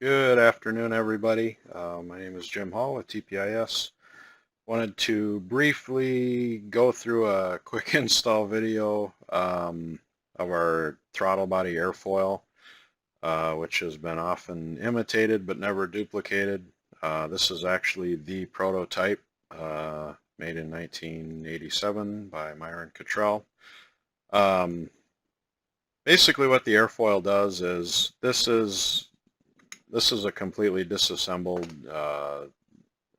Good afternoon, everybody. My name is Jim Hall with TPIS. Wanted to briefly go through a quick install video of our throttle body airfoil, which has been often imitated but never duplicated. This is actually the prototype made in 1987 by Myron Cottrell. Basically what the airfoil does is this is a completely disassembled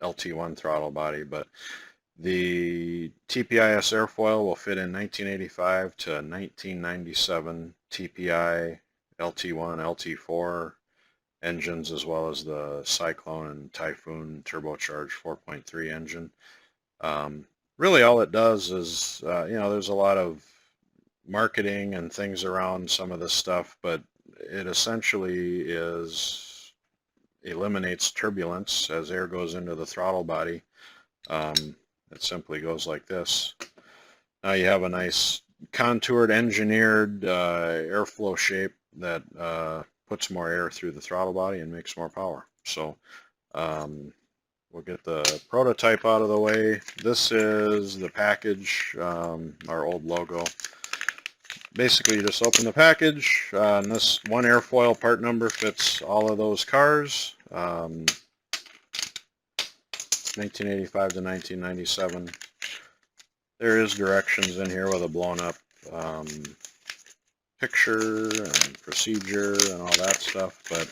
LT1 throttle body, but the TPIS airfoil will fit in 1985 to 1997 TPI LT1, LT4 engines, as well as the Cyclone and Typhoon turbocharged 4.3 engine. Really all it does is, there's a lot of marketing and things around some of this stuff, but it essentially eliminates turbulence as air goes into the throttle body. It simply goes like this. Now you have a nice contoured, engineered airflow shape that puts more air through the throttle body and makes more power. So we'll get the prototype out of the way. This is the package, our old logo. Basically, you just open the package, and this one airfoil part number fits all of those cars, 1985 to 1997. There is directions in here with a blown up picture and procedure and all that stuff, but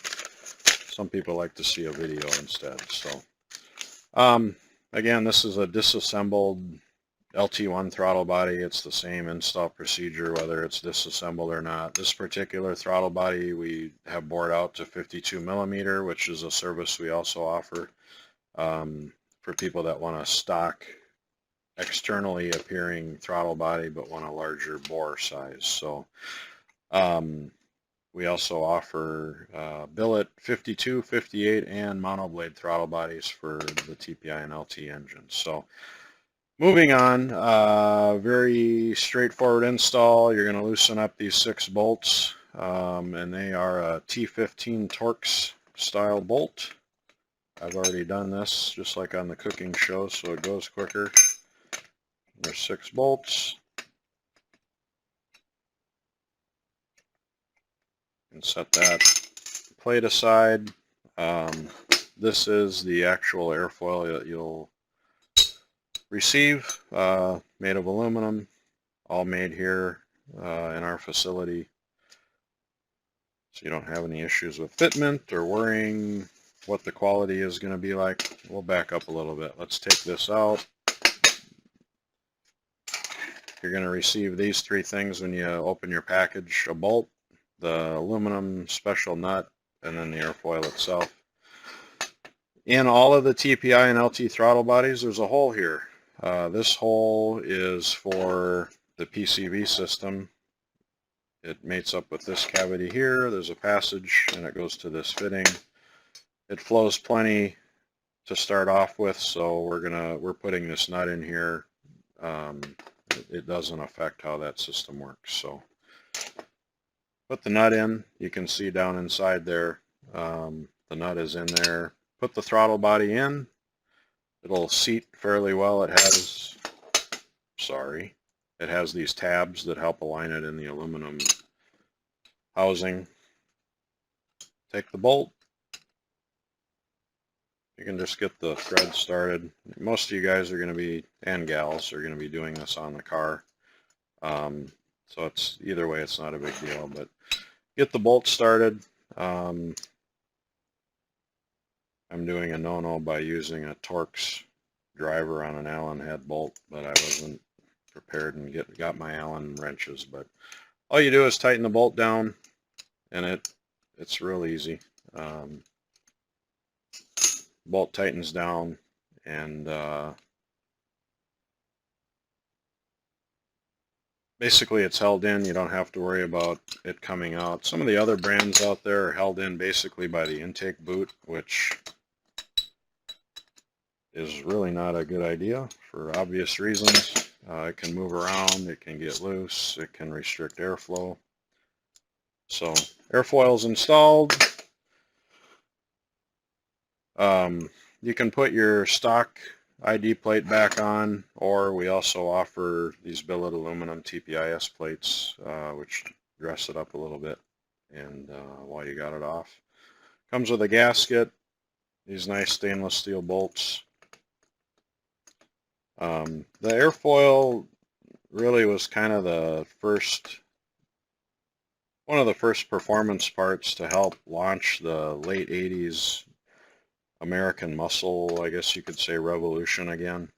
some people like to see a video instead. So, again, this is a disassembled LT1 throttle body. It's the same install procedure whether it's disassembled or not. This particular throttle body we have bored out to 52 millimeter, which is a service we also offer for people that want a stock externally appearing throttle body but want a larger bore size. So we also offer billet 52, 58, and monoblade throttle bodies for the TPI and LT engines. So moving on, very straightforward install. You're going to loosen up these 6 bolts, and they are a T15 Torx style bolt. I've already done this just like on the cooking show, so it goes quicker. There's 6 bolts. And set that plate aside. This is the actual airfoil that you'll receive, made of aluminum, all made here in our facility, so you don't have any issues with fitment or worrying what the quality is going to be like. We'll back up a little bit. Let's take this out. You're going to receive these 3 things when you open your package: a bolt, the aluminum special nut, and then the airfoil itself. In all of the TPI and LT throttle bodies, there's a hole here. This hole is for the PCV system. It mates up with this cavity here. There's a passage, and it goes to this fitting. It flows plenty to start off with, so we're putting this nut in here. It doesn't affect how that system works. So put the nut in. You can see down inside there, the nut is in there. Put the throttle body in. It'll seat fairly well. It has these tabs that help align it in the aluminum housing. Take the bolt. You can just get the thread started. Most of you guys are going to be, and gals, are going to be doing this on the car. So it's either way, it's not a big deal, but get the bolt started. I'm doing a no-no by using a Torx driver on an Allen head bolt, but I wasn't prepared and got my Allen wrenches. But all you do is tighten the bolt down, and it's real easy. Bolt tightens down, and basically it's held in. You don't have to worry about it coming out. Some of the other brands out there are held in basically by the intake boot, which is really not a good idea for obvious reasons. It can move around, it can get loose, it can restrict airflow. So airfoil is installed. You can put your stock ID plate back on, or we also offer these billet aluminum TPIS plates, which dress it up a little bit and while you got it off. Comes with a gasket, these nice stainless steel bolts. The airfoil really was kind of one of the first performance parts to help launch the late 80s American muscle, I guess you could say, revolution again.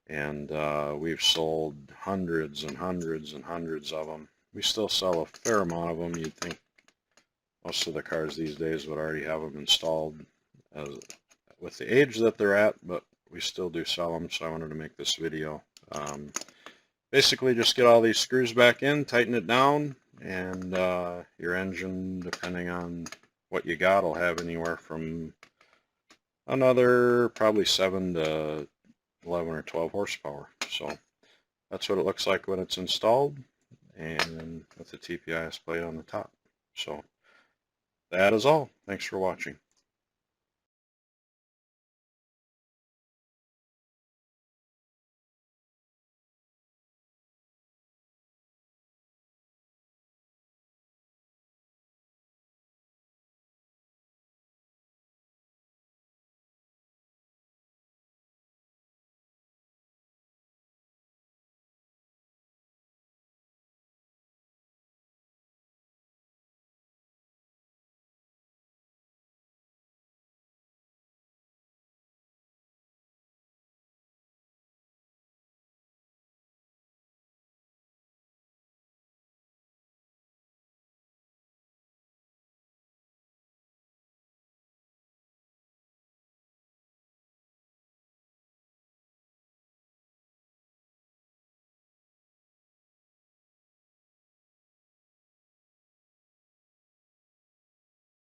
We've sold hundreds and hundreds and hundreds of them. We still sell a fair amount of them. You'd think most of the cars these days would already have them installed with the age that they're at, but we still do sell them, so I wanted to make this video. Basically just get all these screws back in, tighten it down, and your engine, depending on what you got, will have anywhere from another probably 7 to 11 or 12 horsepower. So that's what it looks like when it's installed, and with the TPIS plate on the top. So that is all. Thanks for watching.